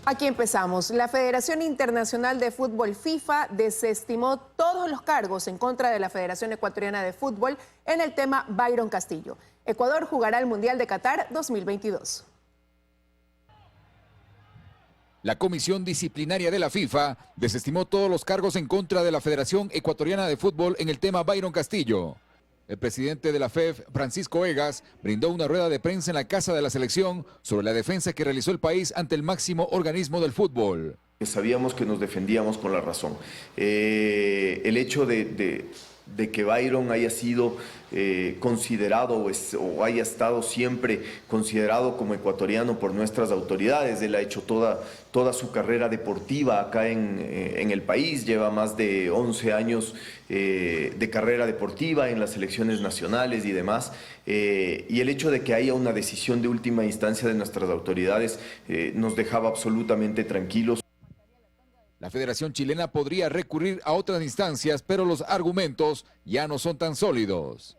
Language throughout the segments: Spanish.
Aquí empezamos. La Federación Internacional de Fútbol FIFA desestimó todos los cargos en contra de la Federación Ecuatoriana de Fútbol en el tema Byron Castillo. Ecuador jugará el Mundial de Qatar 2022. La Comisión Disciplinaria de la FIFA desestimó todos los cargos en contra de la Federación Ecuatoriana de Fútbol en el tema Byron Castillo. El presidente de la FEF, Francisco Egas, brindó una rueda de prensa en la Casa de la Selección sobre la defensa que realizó el país ante el máximo organismo del fútbol. Sabíamos que nos defendíamos con la razón. El hecho de que Byron haya sido considerado o haya estado siempre considerado como ecuatoriano por nuestras autoridades. Él ha hecho toda su carrera deportiva acá en el país, lleva más de 11 años de carrera deportiva en las selecciones nacionales y demás. Y el hecho de que haya una decisión de última instancia de nuestras autoridades nos dejaba absolutamente tranquilos. La Federación Chilena podría recurrir a otras instancias, pero los argumentos ya no son tan sólidos.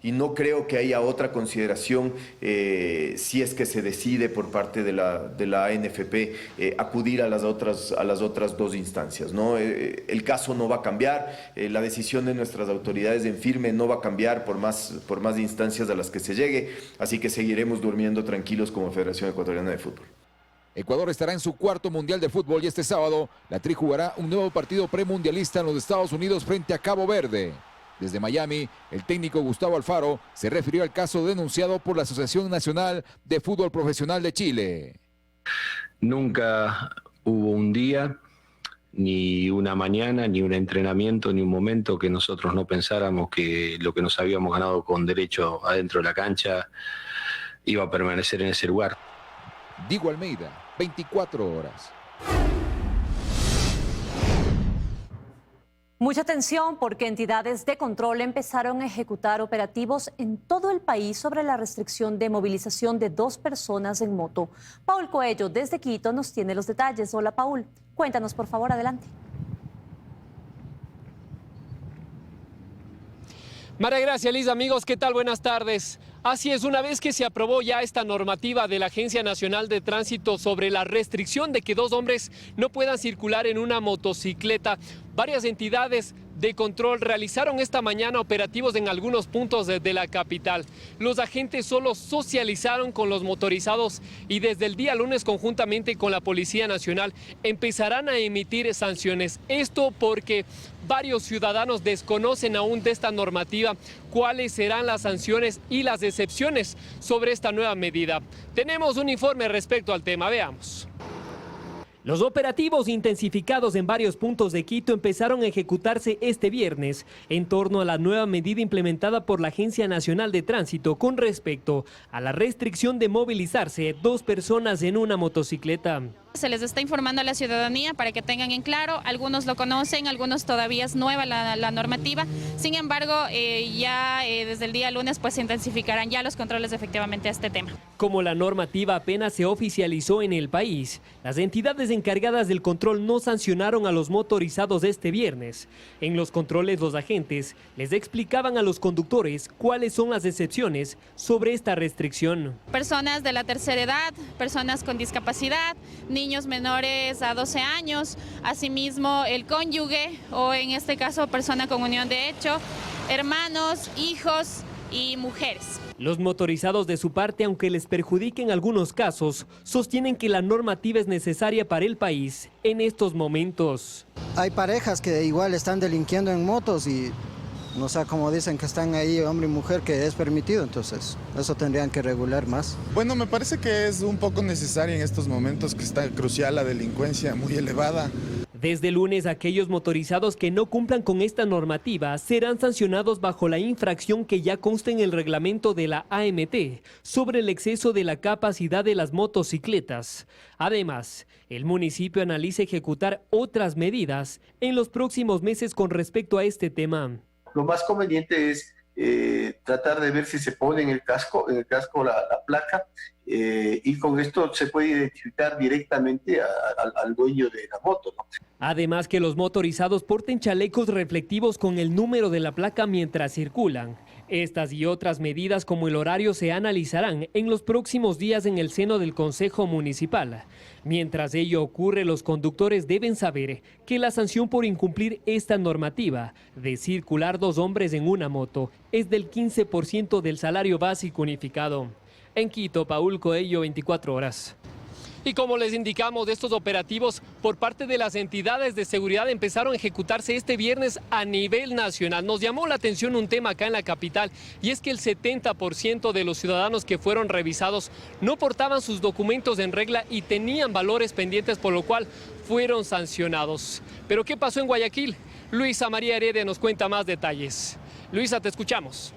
Y no creo que haya otra consideración si es que se decide por parte de la ANFP acudir a las otras dos instancias, ¿no? El caso no va a cambiar, la decisión de nuestras autoridades en firme no va a cambiar por más instancias a las que se llegue, así que seguiremos durmiendo tranquilos como Federación Ecuatoriana de Fútbol. Ecuador estará en su cuarto Mundial de Fútbol y este sábado la Tri jugará un nuevo partido premundialista en los Estados Unidos frente a Cabo Verde. Desde Miami, el técnico Gustavo Alfaro se refirió al caso denunciado por la Asociación Nacional de Fútbol Profesional de Chile. Nunca hubo un día, ni una mañana, ni un entrenamiento, ni un momento que nosotros no pensáramos que lo que nos habíamos ganado con derecho adentro de la cancha iba a permanecer en ese lugar. Diego Almeida, 24 horas. Mucha atención porque entidades de control empezaron a ejecutar operativos en todo el país sobre la restricción de movilización de 2 personas en moto. Paul Coello, desde Quito, nos tiene los detalles. Hola, Paul. Cuéntanos, por favor, adelante. María Gracia, Liz, amigos, ¿qué tal? Buenas tardes. Así es, una vez que se aprobó ya esta normativa de la Agencia Nacional de Tránsito sobre la restricción de que 2 hombres no puedan circular en una motocicleta, varias entidades de control realizaron esta mañana operativos en algunos puntos de la capital. Los agentes solo socializaron con los motorizados y desde el día lunes conjuntamente con la Policía Nacional empezarán a emitir sanciones. Esto porque varios ciudadanos desconocen aún de esta normativa cuáles serán las sanciones y las excepciones sobre esta nueva medida. Tenemos un informe respecto al tema, veamos. Los operativos intensificados en varios puntos de Quito empezaron a ejecutarse este viernes en torno a la nueva medida implementada por la Agencia Nacional de Tránsito con respecto a la restricción de movilizarse 2 personas en una motocicleta. Se les está informando a la ciudadanía para que tengan en claro, algunos lo conocen, algunos todavía es nueva la normativa, sin embargo desde el día lunes pues se intensificarán ya los controles efectivamente a este tema. Como la normativa apenas se oficializó en el país, las entidades encargadas del control no sancionaron a los motorizados este viernes. En los controles los agentes les explicaban a los conductores cuáles son las excepciones sobre esta restricción. Personas de la tercera edad, personas con discapacidad, niños menores a 12 años, asimismo el cónyuge o en este caso persona con unión de hecho, hermanos, hijos y mujeres. Los motorizados de su parte, aunque les perjudique en algunos casos, sostienen que la normativa es necesaria para el país en estos momentos. Hay parejas que igual están delinquiendo en motos y no sé cómo dicen que están ahí hombre y mujer que es permitido, entonces eso tendrían que regular más. Bueno, me parece que es un poco necesaria en estos momentos que está crucial la delincuencia muy elevada. Desde lunes, aquellos motorizados que no cumplan con esta normativa serán sancionados bajo la infracción que ya consta en el reglamento de la AMT sobre el exceso de la capacidad de las motocicletas. Además, el municipio analiza ejecutar otras medidas en los próximos meses con respecto a este tema. Lo más conveniente es tratar de ver si se pone en el casco la placa y con esto se puede identificar directamente al dueño de la moto, ¿no? Además que los motorizados porten chalecos reflectivos con el número de la placa mientras circulan. Estas y otras medidas como el horario se analizarán en los próximos días en el seno del Consejo Municipal. Mientras ello ocurre, los conductores deben saber que la sanción por incumplir esta normativa de circular 2 hombres en una moto es del 15% del salario básico unificado. En Quito, Paul Coello, 24 horas. Y como les indicamos, estos operativos por parte de las entidades de seguridad empezaron a ejecutarse este viernes a nivel nacional. Nos llamó la atención un tema acá en la capital, y es que el 70% de los ciudadanos que fueron revisados no portaban sus documentos en regla y tenían valores pendientes, por lo cual fueron sancionados. ¿Pero qué pasó en Guayaquil? Luisa María Heredia nos cuenta más detalles. Luisa, te escuchamos.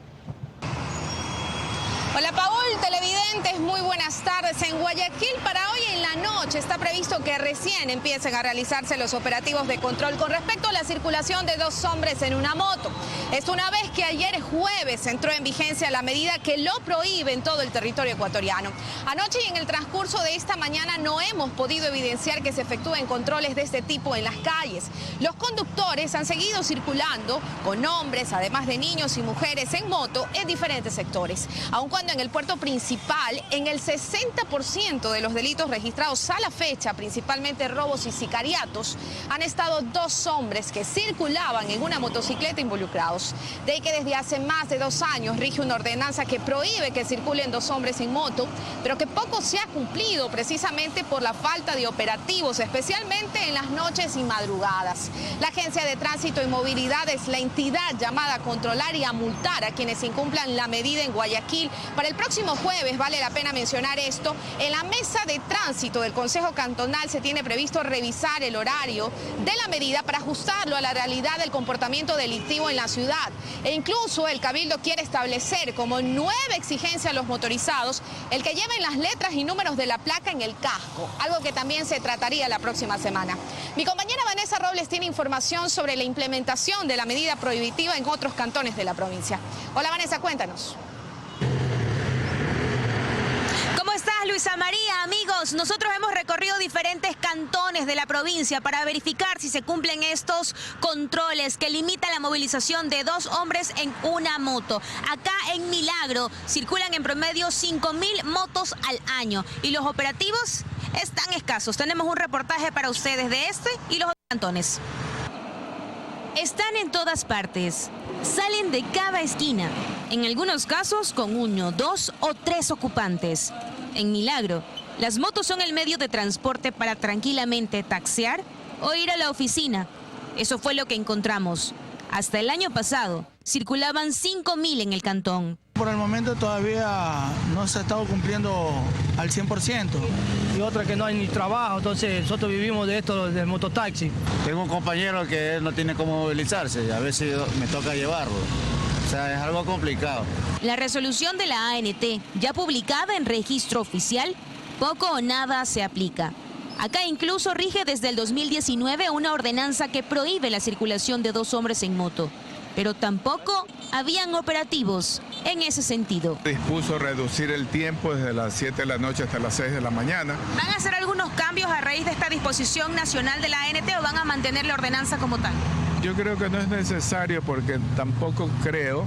Hola Paul, televidentes, muy buenas tardes. En Guayaquil para hoy en la noche está previsto que recién empiecen a realizarse los operativos de control con respecto a la circulación de 2 hombres en una moto. Es una vez que ayer jueves entró en vigencia la medida que lo prohíbe en todo el territorio ecuatoriano. Anoche y en el transcurso de esta mañana no hemos podido evidenciar que se efectúen controles de este tipo en las calles. Los conductores han seguido circulando con hombres, además de niños y mujeres en moto en diferentes sectores. Aun cuando en el puerto principal, en el 60% de los delitos registrados a la fecha, principalmente robos y sicariatos, han estado 2 hombres que circulaban en una motocicleta involucrados. De ahí que desde hace más de 2 años rige una ordenanza que prohíbe que circulen 2 hombres en moto, pero que poco se ha cumplido precisamente por la falta de operativos, especialmente en las noches y madrugadas. La Agencia de Tránsito y Movilidad es la entidad llamada a controlar y a multar a quienes incumplan la medida en Guayaquil. Para el próximo jueves, vale la pena mencionar esto, en la mesa de tránsito del Consejo Cantonal se tiene previsto revisar el horario de la medida para ajustarlo a la realidad del comportamiento delictivo en la ciudad. E incluso el Cabildo quiere establecer como nueva exigencia a los motorizados el que lleven las letras y números de la placa en el casco, algo que también se trataría la próxima semana. Mi compañera Vanessa Robles tiene información sobre la implementación de la medida prohibitiva en otros cantones de la provincia. Hola Vanessa, cuéntanos. ¿Cómo estás, Luisa María? Amigos, nosotros hemos recorrido diferentes cantones de la provincia para verificar si se cumplen estos controles que limitan la movilización de 2 hombres en una moto. Acá en Milagro circulan en promedio 5.000 motos al año y los operativos están escasos. Tenemos un reportaje para ustedes de este y los otros cantones. Están en todas partes. Salen de cada esquina, en algunos casos con 1, 2 o 3 ocupantes. En Milagro, las motos son el medio de transporte para tranquilamente taxiar o ir a la oficina. Eso fue lo que encontramos. Hasta el año pasado, circulaban 5.000 en el cantón. Por el momento todavía no se ha estado cumpliendo al 100%. Y otra que no hay ni trabajo, entonces nosotros vivimos de esto, del mototaxi. Tengo un compañero que no tiene cómo movilizarse y a veces me toca llevarlo. O sea, es algo complicado. La resolución de la ANT, ya publicada en registro oficial, poco o nada se aplica. Acá incluso rige desde el 2019 una ordenanza que prohíbe la circulación de 2 hombres en moto. Pero tampoco habían operativos en ese sentido. Dispuso reducir el tiempo desde las 7 de la noche hasta las 6 de la mañana. ¿Van a hacer algunos cambios a raíz de esta disposición nacional de la ANT o van a mantener la ordenanza como tal? Yo creo que no es necesario porque tampoco creo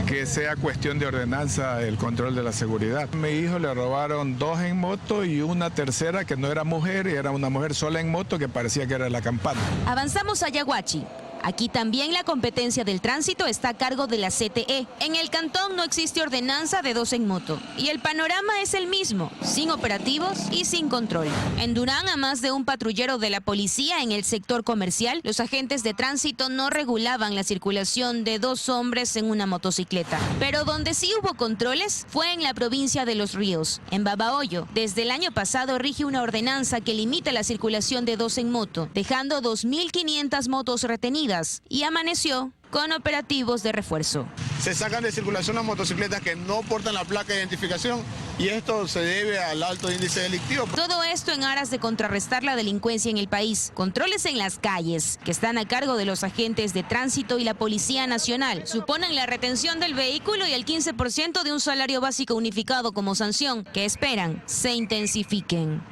que sea cuestión de ordenanza el control de la seguridad. A mi hijo le robaron 2 en moto y una tercera que no era mujer y era una mujer sola en moto que parecía que era la campana. Avanzamos a Yaguachi. Aquí también la competencia del tránsito está a cargo de la CTE. En el cantón no existe ordenanza de 2 en moto. Y el panorama es el mismo, sin operativos y sin control. En Durán, a más de un patrullero de la policía en el sector comercial, los agentes de tránsito no regulaban la circulación de 2 hombres en una motocicleta. Pero donde sí hubo controles fue en la provincia de Los Ríos. En Babahoyo, desde el año pasado rige una ordenanza que limita la circulación de 2 en moto, dejando 2.500 motos retenidas. Y amaneció con operativos de refuerzo. Se sacan de circulación las motocicletas que no portan la placa de identificación y esto se debe al alto índice delictivo. Todo esto en aras de contrarrestar la delincuencia en el país. Controles en las calles, que están a cargo de los agentes de tránsito y la Policía Nacional, suponen la retención del vehículo y el 15% de un salario básico unificado como sanción, que esperan se intensifiquen.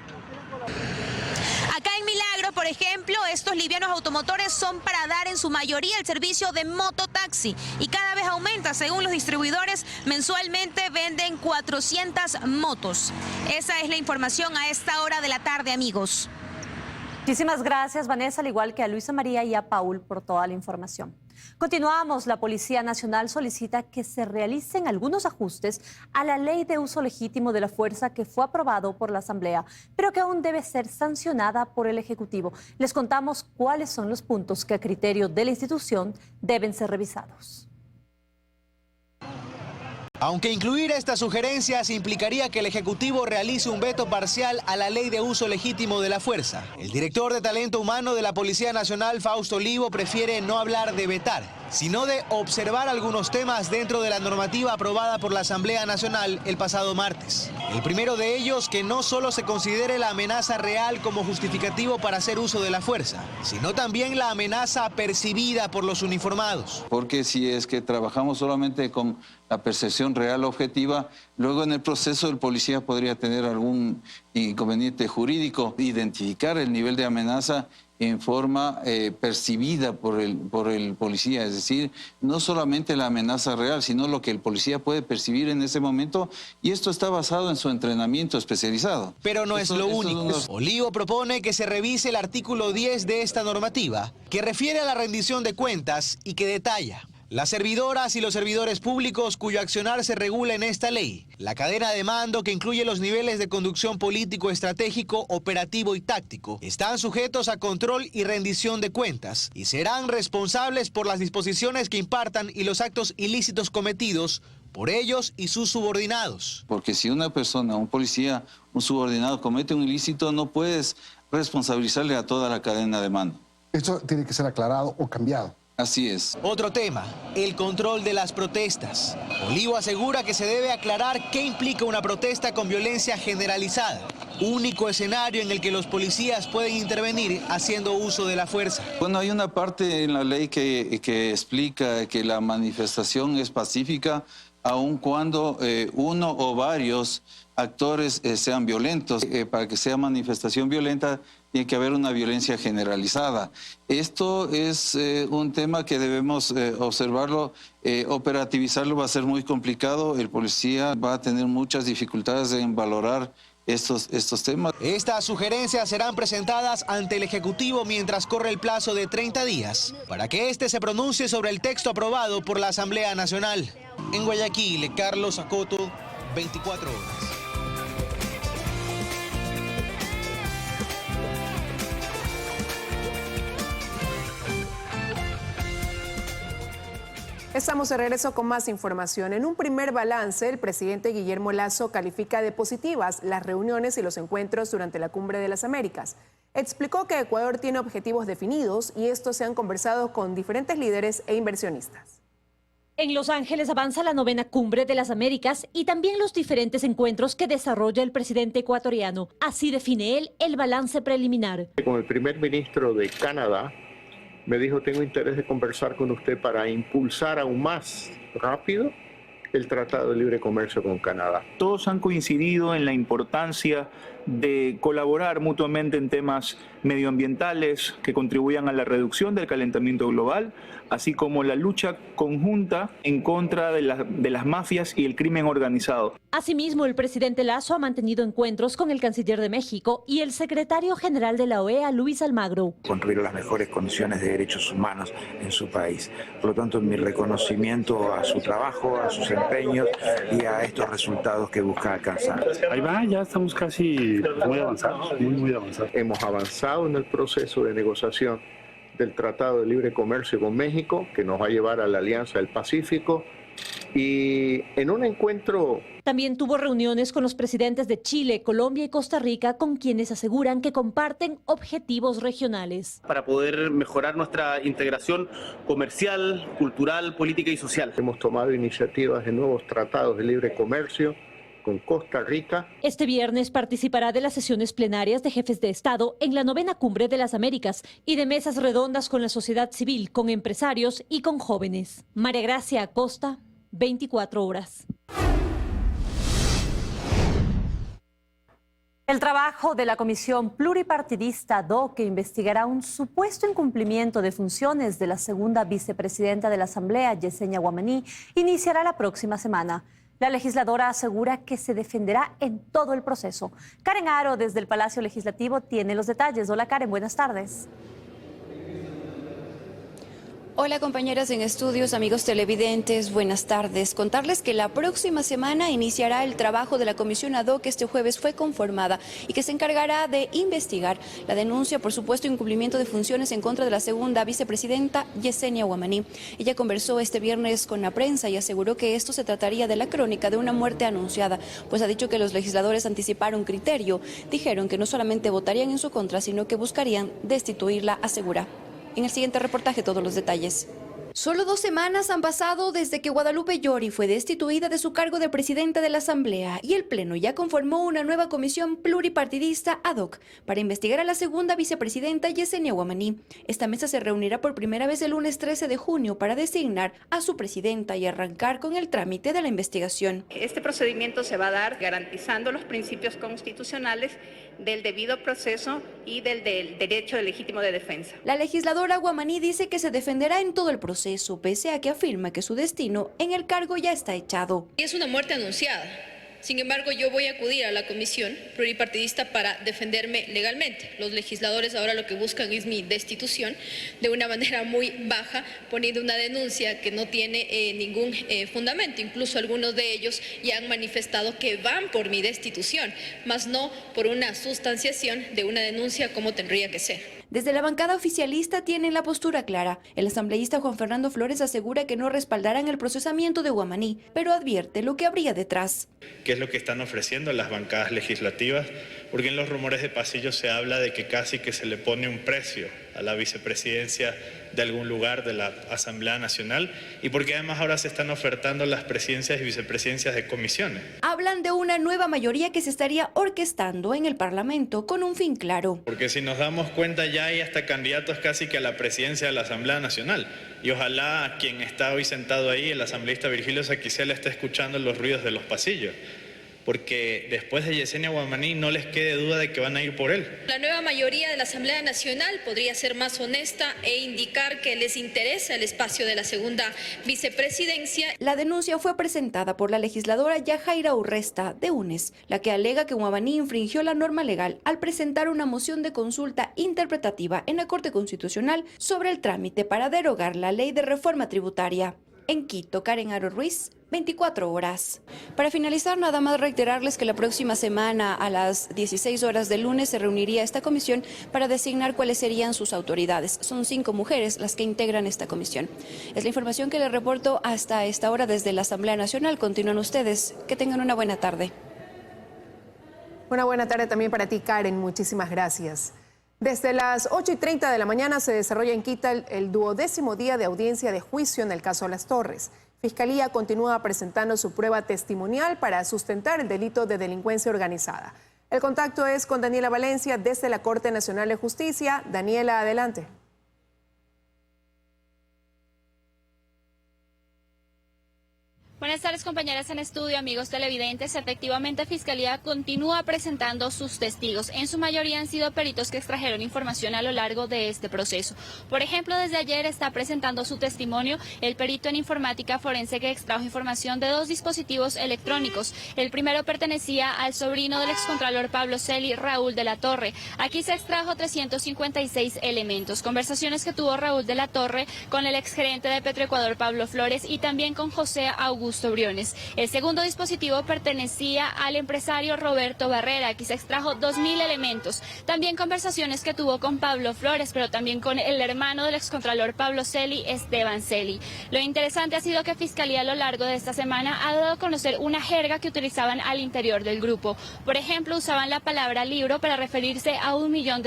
Acá en Milagro, por ejemplo, estos estos livianos automotores son para dar en su mayoría el servicio de mototaxi y cada vez aumenta. Según los distribuidores, mensualmente venden 400 motos. Esa es la información a esta hora de la tarde, amigos. Muchísimas gracias, Vanessa, al igual que a Luisa María y a Paul por toda la información. Continuamos. La Policía Nacional solicita que se realicen algunos ajustes a la Ley de Uso Legítimo de la Fuerza que fue aprobado por la Asamblea, pero que aún debe ser sancionada por el Ejecutivo. Les contamos cuáles son los puntos que a criterio de la institución deben ser revisados. Aunque incluir estas sugerencias implicaría que el Ejecutivo realice un veto parcial a la Ley de Uso Legítimo de la Fuerza, el director de Talento Humano de la Policía Nacional, Fausto Olivo, prefiere no hablar de vetar, sino de observar algunos temas dentro de la normativa aprobada por la Asamblea Nacional el pasado martes. El primero de ellos, que no solo se considere la amenaza real como justificativo para hacer uso de la fuerza, sino también la amenaza percibida por los uniformados. Porque si es que trabajamos solamente con la percepción real objetiva, luego en el proceso el policía podría tener algún inconveniente jurídico, identificar el nivel de amenaza en forma percibida por el policía, es decir, no solamente la amenaza real, sino lo que el policía puede percibir en ese momento, y esto está basado en su entrenamiento especializado. Pero no es lo único. Olivo propone que se revise el artículo 10 de esta normativa, que refiere a la rendición de cuentas y que detalla: las servidoras y los servidores públicos cuyo accionar se regula en esta ley, la cadena de mando que incluye los niveles de conducción político, estratégico, operativo y táctico, están sujetos a control y rendición de cuentas y serán responsables por las disposiciones que impartan y los actos ilícitos cometidos por ellos y sus subordinados. Porque si una persona, un policía, un subordinado comete un ilícito, no puedes responsabilizarle a toda la cadena de mando. Esto tiene que ser aclarado o cambiado. Así es. Otro tema, el control de las protestas. Olivo asegura que se debe aclarar qué implica una protesta con violencia generalizada, único escenario en el que los policías pueden intervenir haciendo uso de la fuerza. Bueno, hay una parte en la ley que explica que la manifestación es pacífica, aun cuando uno o varios actores sean violentos. Para que sea manifestación violenta, tiene que haber una violencia generalizada. Esto es un tema que debemos observarlo, operativizarlo va a ser muy complicado. El policía va a tener muchas dificultades en valorar estos temas. Estas sugerencias serán presentadas ante el Ejecutivo mientras corre el plazo de 30 días para que éste se pronuncie sobre el texto aprobado por la Asamblea Nacional. En Guayaquil, Carlos Acoto, 24 horas. Estamos de regreso con más información. En un primer balance, el presidente Guillermo Lasso califica de positivas las reuniones y los encuentros durante la Cumbre de las Américas. Explicó que Ecuador tiene objetivos definidos y estos se han conversado con diferentes líderes e inversionistas. En Los Ángeles avanza la 9ª Cumbre de las Américas y también los diferentes encuentros que desarrolla el presidente ecuatoriano. Así define él el balance preliminar. Con el primer ministro de Canadá, me dijo: tengo interés de conversar con usted para impulsar aún más rápido el Tratado de Libre Comercio con Canadá. Todos han coincidido en la importancia de colaborar mutuamente en temas medioambientales que contribuyan a la reducción del calentamiento global, así como la lucha conjunta en contra de las mafias y el crimen organizado. Asimismo, el presidente Lasso ha mantenido encuentros con el canciller de México y el secretario general de la OEA, Luis Almagro. Contribuir a las mejores condiciones de derechos humanos en su país. Por lo tanto, mi reconocimiento a su trabajo, a sus empeños y a estos resultados que busca alcanzar. Ahí va, ya estamos casi muy avanzados, muy avanzados. Hemos avanzado en el proceso de negociación del Tratado de Libre Comercio con México, que nos va a llevar a la Alianza del Pacífico, y en un encuentro... También tuvo reuniones con los presidentes de Chile, Colombia y Costa Rica, con quienes aseguran que comparten objetivos regionales. Para poder mejorar nuestra integración comercial, cultural, política y social. Hemos tomado iniciativas de nuevos tratados de libre comercio con Costa Rica. Este viernes participará de las sesiones plenarias de jefes de Estado en la 9ª Cumbre de las Américas y de mesas redondas con la sociedad civil, con empresarios y con jóvenes. María Gracia Acosta, 24 horas. El trabajo de la Comisión Pluripartidista DOC, que investigará un supuesto incumplimiento de funciones de la segunda vicepresidenta de la Asamblea, Yesenia Guamaní, iniciará la próxima semana. La legisladora asegura que se defenderá en todo el proceso. Karen Aro, desde el Palacio Legislativo, tiene los detalles. Hola Karen, buenas tardes. Hola compañeras en estudios, amigos televidentes, buenas tardes. Contarles que la próxima semana iniciará el trabajo de la comisión ad hoc que este jueves fue conformada y que se encargará de investigar la denuncia por supuesto incumplimiento de funciones en contra de la segunda vicepresidenta Yesenia Guamaní. Ella conversó este viernes con la prensa y aseguró que esto se trataría de la crónica de una muerte anunciada, pues ha dicho que los legisladores anticiparon criterio. Dijeron que no solamente votarían en su contra, sino que buscarían destituirla, asegura. En el siguiente reportaje todos los detalles. Solo 2 semanas han pasado desde que Guadalupe Llori fue destituida de su cargo de presidenta de la Asamblea y el Pleno ya conformó una nueva comisión pluripartidista ad hoc para investigar a la segunda vicepresidenta Yesenia Guamaní. Esta mesa se reunirá por primera vez el lunes 13 de junio para designar a su presidenta y arrancar con el trámite de la investigación. Este procedimiento se va a dar garantizando los principios constitucionales del debido proceso y del derecho legítimo de defensa. La legisladora Guamaní dice que se defenderá en todo el proceso, pese a que afirma que su destino en el cargo ya está echado. Es una muerte anunciada. Sin embargo, yo voy a acudir a la comisión pluripartidista para defenderme legalmente. Los legisladores ahora lo que buscan es mi destitución de una manera muy baja, poniendo una denuncia que no tiene ningún fundamento. Incluso algunos de ellos ya han manifestado que van por mi destitución, más no por una sustanciación de una denuncia como tendría que ser. Desde la bancada oficialista tienen la postura clara. El asambleísta Juan Fernando Flores asegura que no respaldarán el procesamiento de Guamaní, pero advierte lo que habría detrás. ¿Qué es lo que están ofreciendo las bancadas legislativas? Porque en los rumores de pasillo se habla de que casi que se le pone un precio a la vicepresidencia de algún lugar de la Asamblea Nacional y porque además ahora se están ofertando las presidencias y vicepresidencias de comisiones. Hablan de una nueva mayoría que se estaría orquestando en el Parlamento con un fin claro. Porque si nos damos cuenta ya hay hasta candidatos casi que a la presidencia de la Asamblea Nacional y ojalá quien está hoy sentado ahí, el asambleísta Virgilio Saquicela, esté escuchando los ruidos de los pasillos. Porque después de Yesenia Guamaní no les quede duda de que van a ir por él. La nueva mayoría de la Asamblea Nacional podría ser más honesta e indicar que les interesa el espacio de la segunda vicepresidencia. La denuncia fue presentada por la legisladora Yajaira Urresta de UNES, la que alega que Guamaní infringió la norma legal al presentar una moción de consulta interpretativa en la Corte Constitucional sobre el trámite para derogar la ley de reforma tributaria. En Quito, Karen Aro Ruiz, 24 horas. Para finalizar, nada más reiterarles que la próxima semana a las 16 horas del lunes se reuniría esta comisión para designar cuáles serían sus autoridades. Son 5 mujeres las que integran esta comisión. Es la información que les reporto hasta esta hora desde la Asamblea Nacional. Continúan ustedes. Que tengan una buena tarde. Una buena tarde también para ti, Karen. Muchísimas gracias. Desde las 8:30 de la mañana se desarrolla en Quito el 12º día de audiencia de juicio en el caso Las Torres. Fiscalía continúa presentando su prueba testimonial para sustentar el delito de delincuencia organizada. El contacto es con Daniela Valencia desde la Corte Nacional de Justicia. Daniela, adelante. Buenas tardes, compañeras en estudio, amigos televidentes. Efectivamente, Fiscalía continúa presentando sus testigos. En su mayoría han sido peritos que extrajeron información a lo largo de este proceso. Por ejemplo, desde ayer está presentando su testimonio el perito en informática forense que extrajo información de 2 dispositivos electrónicos. El primero pertenecía al sobrino del excontralor Pablo Celi, Raúl de la Torre. Aquí se extrajo 356 elementos, conversaciones que tuvo Raúl de la Torre con el exgerente de Petroecuador, Pablo Flores, y también con José Augusto Briones. El segundo dispositivo pertenecía al empresario Roberto Barrera. Aquí se extrajo 2000 elementos. También conversaciones que tuvo con Pablo Flores, pero también con el hermano del excontralor Pablo Celi, Esteban Celi. Lo interesante ha sido que Fiscalía a lo largo de esta semana ha dado a conocer una jerga que utilizaban al interior del grupo. Por ejemplo, usaban la palabra libro para referirse a $1 millón,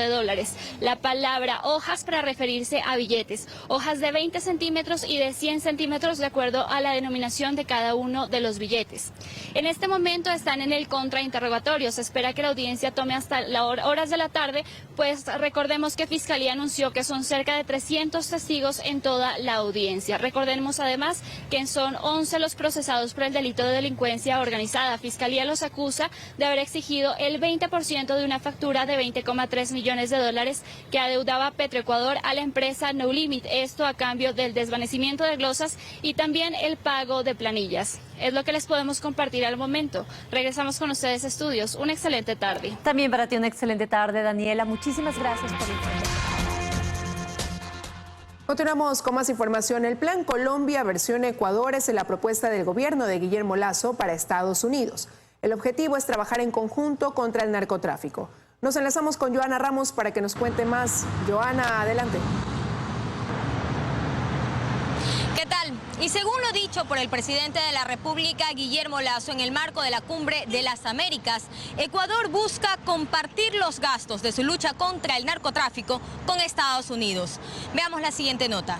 la palabra hojas para referirse a billetes, hojas de 20 centímetros y de 100 centímetros de acuerdo a la denominación de cada cada uno de los billetes. En este momento están en el contrainterrogatorio. Se espera que la audiencia tome hasta las horas de la tarde, pues recordemos que Fiscalía anunció que son cerca de 300 testigos en toda la audiencia. Recordemos además que son 11 los procesados por el delito de delincuencia organizada. Fiscalía los acusa de haber exigido el 20% de una factura de 20,3 millones de dólares que adeudaba Petroecuador a la empresa No Limit. Esto a cambio del desvanecimiento de glosas y también el pago de planillas. Es lo que les podemos compartir al momento. Regresamos con ustedes a estudios. Una excelente tarde. También para ti una excelente tarde, Daniela. Muchísimas gracias por la información. Continuamos con más información. El Plan Colombia versión Ecuador es la propuesta del gobierno de Guillermo Lasso para Estados Unidos. El objetivo es trabajar en conjunto contra el narcotráfico. Nos enlazamos con Joana Ramos para que nos cuente más. Joana, adelante. ¿Qué tal? Y según lo dicho por el presidente de la República, Guillermo Lasso, en el marco de la Cumbre de las Américas, Ecuador busca compartir los gastos de su lucha contra el narcotráfico con Estados Unidos. Veamos la siguiente nota.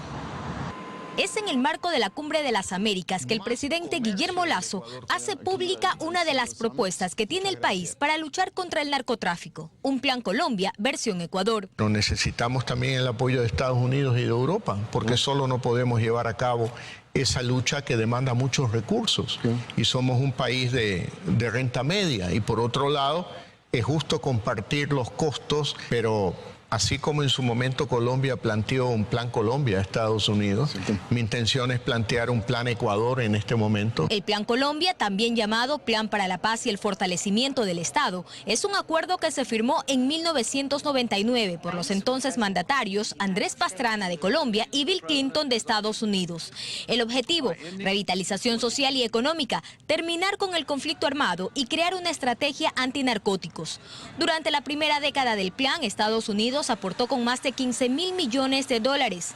Es en el marco de la Cumbre de las Américas que el presidente Guillermo Lasso hace pública una de las propuestas que tiene el país para luchar contra el narcotráfico, un Plan Colombia versión Ecuador. Pero necesitamos también el apoyo de Estados Unidos y de Europa, porque solo no podemos llevar a cabo esa lucha que demanda muchos recursos. Y somos un país de renta media. Y por otro lado, es justo compartir los costos, pero así como en su momento Colombia planteó un Plan Colombia a Estados Unidos, mi intención es plantear un Plan Ecuador en este momento. El Plan Colombia, también llamado Plan para la Paz y el Fortalecimiento del Estado, es un acuerdo que se firmó en 1999 por los entonces mandatarios Andrés Pastrana de Colombia y Bill Clinton de Estados Unidos. El objetivo, revitalización social y económica, terminar con el conflicto armado y crear una estrategia antinarcóticos. Durante la primera década del plan, Estados Unidos aportó con más de 15.000 millones de dólares.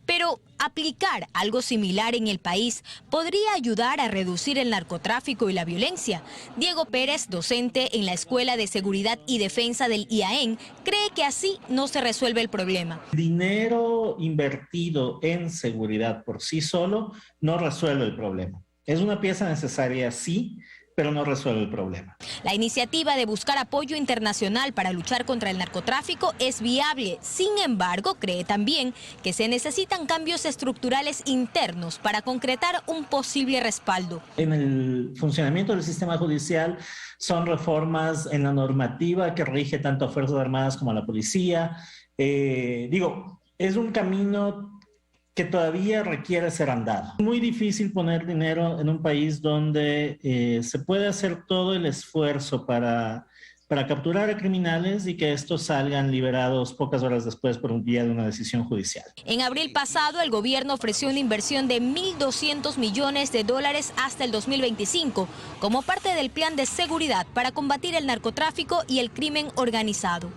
Pero aplicar algo similar en el país podría ayudar a reducir el narcotráfico y la violencia. Diego Pérez, docente en la Escuela de Seguridad y Defensa del IAEN, cree que así no se resuelve el problema. Dinero invertido en seguridad por sí solo no resuelve el problema. Es una pieza necesaria, sí, pero no resuelve el problema. La iniciativa de buscar apoyo internacional para luchar contra el narcotráfico es viable. Sin embargo, cree también que se necesitan cambios estructurales internos para concretar un posible respaldo. En el funcionamiento del sistema judicial son reformas en la normativa que rige tanto a Fuerzas Armadas como a la policía. Es un camino que todavía requiere ser andado. Es muy difícil poner dinero en un país donde se puede hacer todo el esfuerzo para capturar a criminales y que estos salgan liberados pocas horas después por un día de una decisión judicial. En abril pasado, el gobierno ofreció una inversión de 1.200 millones de dólares hasta el 2025 como parte del plan de seguridad para combatir el narcotráfico y el crimen organizado.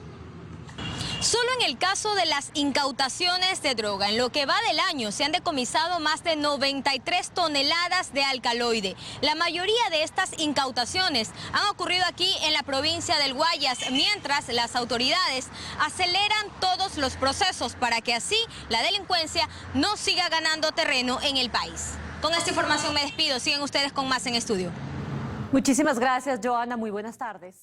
Solo en el caso de las incautaciones de droga, en lo que va del año, se han decomisado más de 93 toneladas de alcaloide. La mayoría de estas incautaciones han ocurrido aquí en la provincia del Guayas, mientras las autoridades aceleran todos los procesos para que así la delincuencia no siga ganando terreno en el país. Con esta información me despido. Siguen ustedes con más en estudio. Muchísimas gracias, Joana. Muy buenas tardes.